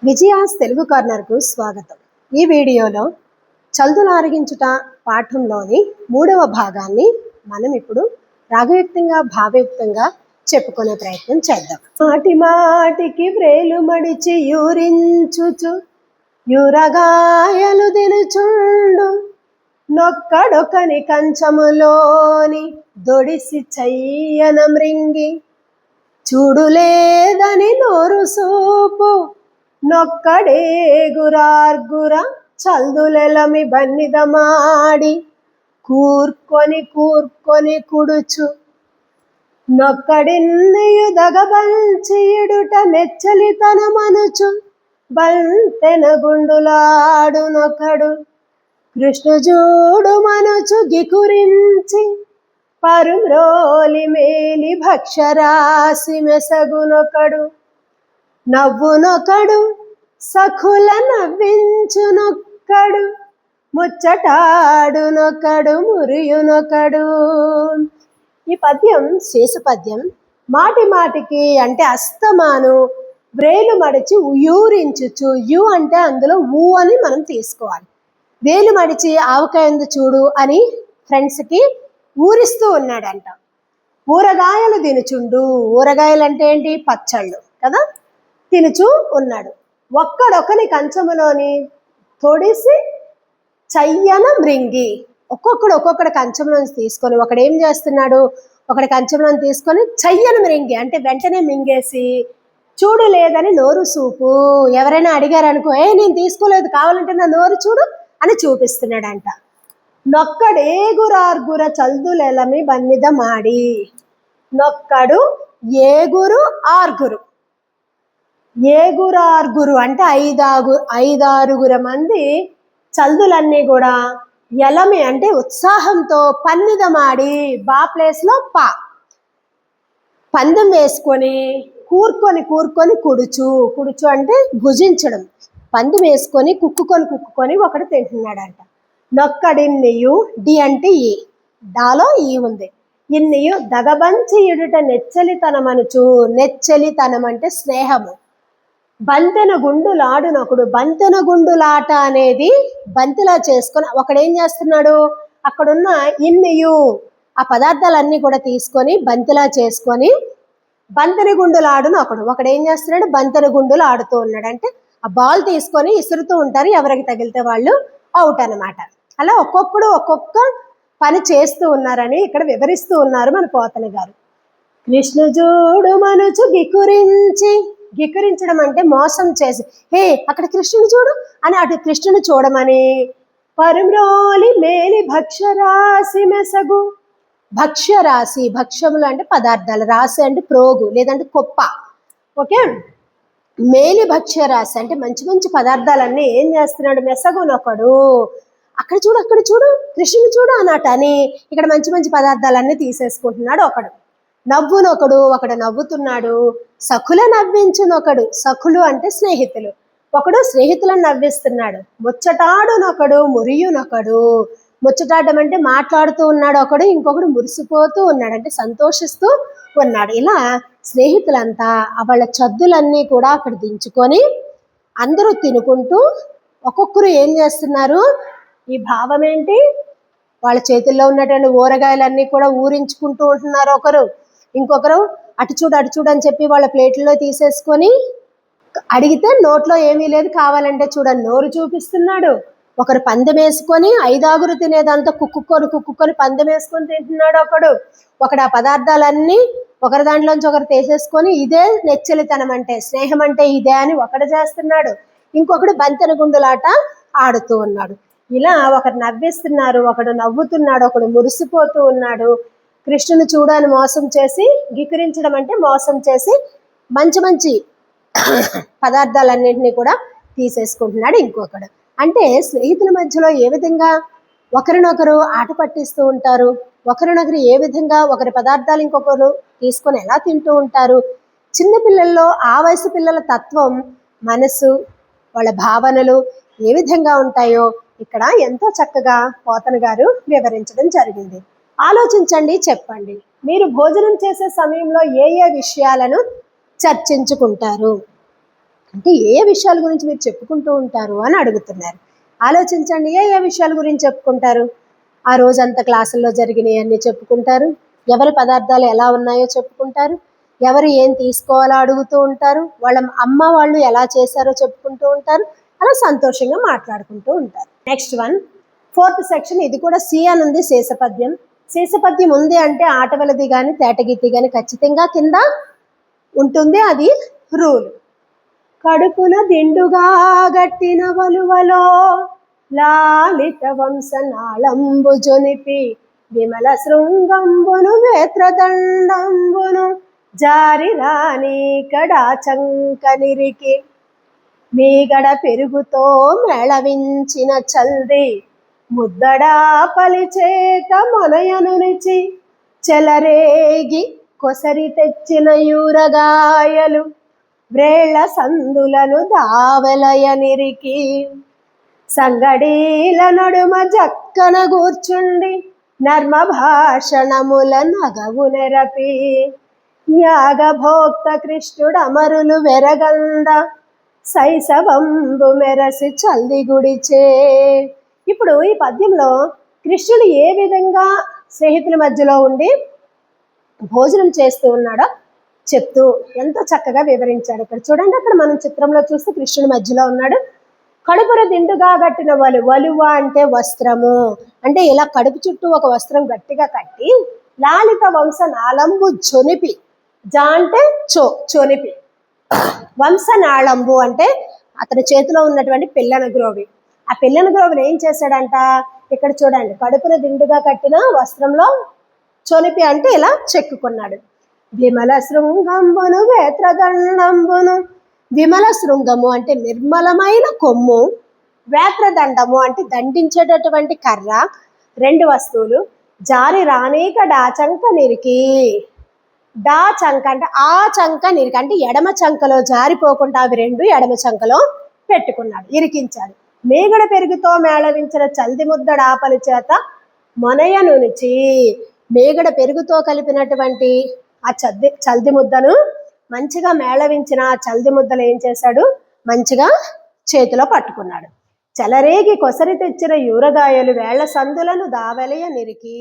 విజయాస్ తెలుగు కార్నర్కు స్వాగతం. ఈ వీడియోలో చల్దులు ఆరగించుట పాఠంలోని 3వ భాగాన్ని మనం ఇప్పుడు రాగయుక్తంగా భావయుక్తంగా చెప్పుకునే ప్రయత్నం చేద్దాం. మాటి మాటికి వ్రేలు మడిచి యూరించుచు యూరగాయలు దినుచుండు నొక్కడొకని కంచములోని దొడిసి చెయ్యన మృంగి చూడులేదని నోరు సూపు నొక్కడేగురార్గుర చల్దులెలమి బన్నిదమాడి కూర్కొని కూర్కొని కుడుచు నొక్కడిన్నయు దగబంచియుడుట నెచ్చలితనమనుచు బంతెన గుండులాడు నొకడు కృష్ణుజూడు మనుచు గికురించి పరుమ్రోలి మేలి భక్షరాసి మెసగునొకడు నవ్వునొకడు సఖుల నవ్వించునొక్కడు ముచ్చటాడునొకడు మురియునొకడు. ఈ పద్యం శేష పద్యం. మాటి మాటికి అంటే అస్తమాను వ్రేలు మడిచి యూరించుచు, యు అంటే అందులో ఊ అని మనం తీసుకోవాలి. వేలు మడిచి ఆవకాయందు చూడు అని ఫ్రెండ్స్కి ఊరిస్తూ ఉన్నాడంట. ఊరగాయలు తినుచుండు, ఊరగాయలు అంటే ఏంటి? పచ్చళ్ళు కదా, తినుచు ఉన్నాడు. ఒక్కడొకని కంచములోని తొడిసి చెయ్యన మృంగి, ఒక్కొక్కడు కంచంలోంచి తీసుకొని ఒకడు ఏం చేస్తున్నాడు, ఒకటి కంచంలోని తీసుకొని చెయ్యన మృంగి అంటే వెంటనే మింగేసి చూడు లేదని నోరు సూపు. ఎవరైనా అడిగారు అనుకో, నేను తీసుకోలేదు కావాలంటే నా నోరు చూడు అని చూపిస్తున్నాడంట. నొక్కడేగురార్గుర చల్దులెలమి బన్నిద మాడి, నొక్కడు ఏగురు ఆరుగురు. ఏగురారుగురు అంటే ఐదారుగురు మంది చల్దులన్నీ కూడా ఎలమి అంటే ఉత్సాహంతో పన్నిదమాడి, బా ప్లేస్లో పా, పందెం వేసుకొని కూర్కొని కుడుచు అంటే భుజించడం, పందెం వేసుకొని కుక్కుకొని ఒకడు తింటున్నాడంట. నొక్కడిన్నయు, డి అంటే ఈ, డాలో ఈ ఉంది, ఇన్నయు దగబంచియుడుట నెచ్చలితనమనుచు, నెచ్చలితనం అంటే స్నేహము. బంతెన గుండులాడునొకడు, బంతెన గుండులాట అనేది బంతిలా చేసుకొని ఒకడేం చేస్తున్నాడు, అక్కడున్న ఇన్నయు ఆ పదార్థాలన్నీ కూడా తీసుకొని బంతిలా చేసుకొని బంతెన గుండులాడును ఒకడేం చేస్తున్నాడు, బంతెన గుండులు ఆడుతూ ఉన్నాడు. అంటే ఆ బాల్ తీసుకొని ఇసురుతూ ఉంటారు, ఎవరికి తగిలితే వాళ్ళు అవుట్ అన్నమాట. అలా ఒక్కొక్క పని చేస్తూ ఉన్నారని ఇక్కడ వివరిస్తూ ఉన్నారు మన పోతన గారు. కృష్ణుజూడు మనుచు గికురించి, గికురించడం అంటే మోసం చేసి, హే అక్కడ కృష్ణుని చూడు అని అటు కృష్ణుని చూడమని. పరుమ్రోలి మేలి భక్షరాసి మెసగు, భక్ష్యరాశి, భక్ష్యములు అంటే పదార్థాలు, రాశి అంటే ప్రోగు లేదంటే కొప్ప, ఓకే. మేలి భక్ష్యరాశి అంటే మంచి మంచి పదార్థాలన్నీ ఏం చేస్తున్నాడు, మెసగునొకడు అక్కడ చూడు కృష్ణుని చూడు అన్నట్టు అని ఇక్కడ మంచి మంచి పదార్థాలన్నీ తీసేసుకుంటున్నాడు ఒకడు. నవ్వునొకడు, ఒకడు నవ్వుతున్నాడు. సఖుల నవ్వించునొకడు, సఖులు అంటే స్నేహితులు, ఒకడు స్నేహితులను నవ్విస్తున్నాడు. ముచ్చటాడునొకడు మురియునొకడు, ముచ్చటాడడం అంటే మాట్లాడుతూ ఉన్నాడు ఒకడు, ఇంకొకడు మురిసిపోతూ ఉన్నాడు అంటే సంతోషిస్తూ ఉన్నాడు. ఇలా స్నేహితులంతా వాళ్ళ చద్దులన్నీ కూడా అక్కడ దించుకొని అందరూ తినుకుంటూ ఒక్కొక్కరు ఏం చేస్తున్నారు, ఈ భావం ఏంటి, వాళ్ళ చేతుల్లో ఉన్నటువంటి ఊరగాయలన్నీ కూడా ఊరించుకుంటూ ఉంటున్నారు. ఒకరు ఇంకొకరు అటు చూడు అని చెప్పి వాళ్ళ ప్లేట్లలో తీసేసుకొని అడిగితే నోట్లో ఏమీ లేదు కావాలంటే చూడని నోరు చూపిస్తున్నాడు. ఒకరు పందెం వేసుకొని ఐదాగురు తినేదంతా కుక్కుకొని పందెం వేసుకొని తింటున్నాడు ఒకడు ఆ పదార్థాలన్నీ ఒకరి దాంట్లోంచి ఒకరు తీసేసుకొని ఇదే నెచ్చలితనం అంటే స్నేహం అంటే ఇదే అని ఒకడు చేస్తున్నాడు, ఇంకొకడు బంతెన గుండులాట ఆడుతూ ఉన్నాడు. ఇలా ఒకరు నవ్విస్తున్నారు, ఒకడు నవ్వుతున్నాడు, ఒకడు మురిసిపోతూ ఉన్నాడు. కృష్ణుని చూడని మోసం చేసి, గికరించడం అంటే మోసం చేసి మంచి మంచి పదార్థాలన్నింటినీ కూడా తీసేసుకుంటున్నాడు ఇంకొకడు. అంటే స్నేహితుల మధ్యలో ఏ విధంగా ఒకరినొకరు ఆట పట్టిస్తూ ఉంటారు, ఒకరినొకరు ఏ విధంగా ఒకరి పదార్థాలు ఇంకొకరు తీసుకొని ఎలా తింటూ ఉంటారు. చిన్నపిల్లల్లో ఆ వయసు పిల్లల తత్వం, మనసు, వాళ్ళ భావనలు ఏ విధంగా ఉంటాయో ఇక్కడ ఎంతో చక్కగా పోతన గారు వివరించడం జరిగింది. ఆలోచించండి, చెప్పండి. మీరు భోజనం చేసే సమయంలో ఏ విషయాలను చర్చించుకుంటారు? అంటే ఏ విషయాల గురించి మీరు చెప్పుకుంటూ ఉంటారు అని అడుగుతున్నారు. ఆలోచించండి, ఏ విషయాల గురించి చెప్పుకుంటారు? ఆ రోజంతా క్లాసుల్లో జరిగినవి అన్నీ చెప్పుకుంటారు, ఎవరి పదార్థాలు ఎలా ఉన్నాయో చెప్పుకుంటారు, ఎవరు ఏం తీసుకోవాలో అడుగుతూ ఉంటారు, వాళ్ళ అమ్మ వాళ్ళు ఎలా చేశారో చెప్పుకుంటూ ఉంటారు, అలా సంతోషంగా మాట్లాడుకుంటూ ఉంటారు. Next one, 4th section. ఇది కూడా సి అని ఉంది, శేషపద్యం. శేషపద్యం ఉంది అంటే ఆటవలది కానీ తేటగీతి కానీ ఖచ్చితంగా కింద ఉంటుంది, అది రూల్. కడుపున దిండుగా గట్టిన వలువలో లాలిత వంశనాళంబు జొనిపి విమల శృంగంబును వేత్రదండంబును జారి రాని కడా చంకనిరికి మీగడ పెరుగుతో మేళవించిన చల్ది ముద్దడా పలిచేత మొనయనునిచి చెలరేగి కొసరి తెచ్చిన యూరగాయలు వ్రేళ్ల సందులను దావెలయనిరికి సంగడీల నడుమ జక్కన కూర్చుండి నర్మ భాషణముల నగవు నెరపి యాగభోక్త కృష్ణుడు అమరులు వెరగంద శైశవంబు మెరసి చల్ది గుడిచే. ఇప్పుడు ఈ పద్యంలో కృష్ణుడు ఏ విధంగా స్నేహితుల మధ్యలో ఉండి భోజనం చేస్తూ ఉన్నాడో చెప్తూ ఎంతో చక్కగా వివరించాడు. ఇక్కడ చూడండి, అక్కడ మనం చిత్రంలో చూస్తే కృష్ణుడు మధ్యలో ఉన్నాడు. కడుపున దిండుగా కట్టిన వలువ అంటే వస్త్రము, అంటే ఇలా కడుపు చుట్టూ ఒక వస్త్రం గట్టిగా కట్టి లాలిత వంశనాళంబు జొనిపి, జా అంటే చొనిపి, వంశనాళంబు అంటే అతని చేతిలో ఉన్నటువంటి పిల్లన గ్రోవి. ఆ పిల్లన గ్రోవిని ఏం చేశాడంట, ఇక్కడ చూడండి, కడుపున దిండుగా కట్టిన వస్త్రంలో చొనిపి అంటే ఇలా చెక్కుకున్నాడు. విమల శృంగంబును వేత్రదండంబును, విమల శృంగము అంటే నిర్మలమైన కొమ్ము, వేత్రదండము అంటే దండించేటటువంటి కర్ర, 2 వస్తువులు. జారి రానేక డాచంక నిరికి, డా చంక అంటే ఆ చంక నిరికి అంటే ఎడమ చంకలో జారిపోకుండా అవి 2 ఎడమ చంకలో పెట్టుకున్నాడు, ఇరికించాడు. మేగడ పెరుగుతో మేళవించిన చల్ది ముద్దడ ఆపలి చేత మొనయనునిచి, మేగడ పెరుగుతో కలిపినటువంటి ఆ చల్ది ముద్దను మంచిగా మేళవించిన ఆ చల్ది ముద్దలు ఏం చేశాడు, మంచిగా చేతిలో పట్టుకున్నాడు. చెలరేగి కొసరి తెచ్చిన యూరగాయలు వేళ్ల సందులను దావెలయ నిరికి.